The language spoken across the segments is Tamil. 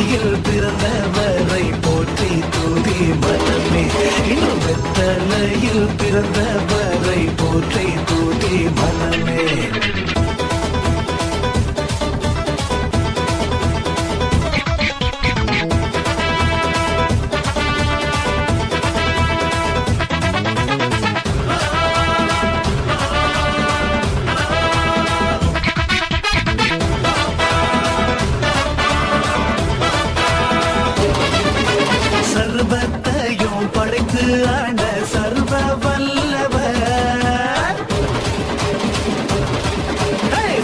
வெத்தலையில் பிறந்தவரை போற்றி தூதி மனமே. இன்னும் வெத்தலையில் பிறந்தவரை போற்றி தூதி மனமே. சர்வத்தையும் படைத்து ஆண்ட சர்வ வல்லவர்,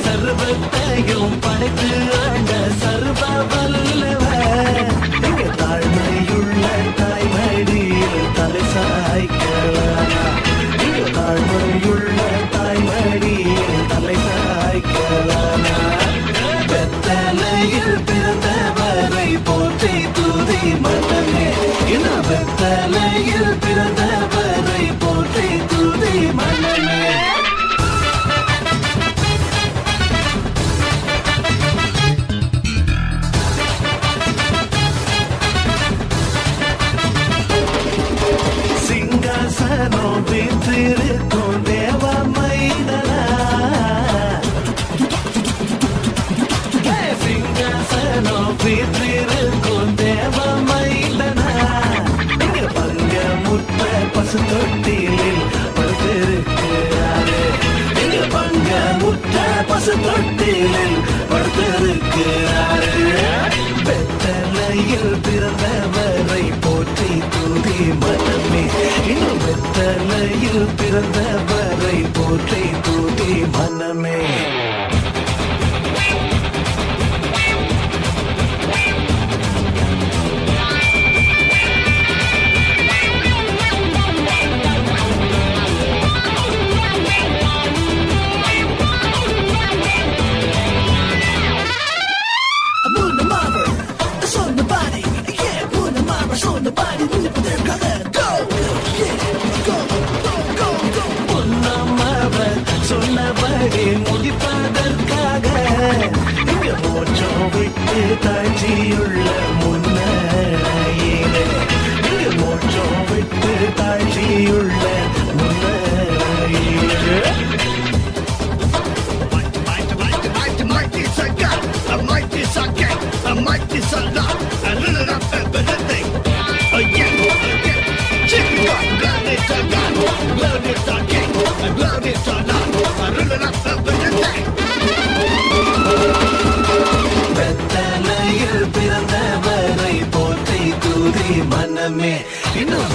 சர்வத்தையும் படைத்து ஆண்ட சர்வ வல்லவர், தாழ்மையுள்ள தாய்மடியில் தலை சாய்க்கலாம், தாழ்மையுள்ள தாய்மடியில் தலை சாய்க்கலாம். வெத்தலையில் பிறந்தவரை போற்றி தூதி மனமே. இன்னும் வெத்தலையில் பிறந்தவரை போற்றி தூதி மனமே. சிங்காசனம் வீற்றிருக்கும் தேவ மைந்தனா, சிங்காசனம் வீற்றிருக்கும் தேவ மைந்தனா, இங்க பங்கமுற்ற பசு தொட்டிலில் படுத்திருக்கிறாரு, இங்க பங்கமுற்ற பசு தொட்டிலில் படுத்திருக்கிறாரு. வெத்தலையில் பிறந்தவரை போற்றி தூதி மனமே. இன்னும் வெத்தலையில் பிறந்தவரை போற்றி தூதி மனமே. சொன்னபடி முடிப்பதற்காக இங்க மோட்சம் விட்டு தாழ்ச்சியுள்ள முன்னையிலே, இங்க மோட்சம் விட்டு தாழ்ச்சியுள்ள முன்னையிலே. வெத்தலையில் பிறந்தவரை போற்றி தூதி மனமே. இன்னும்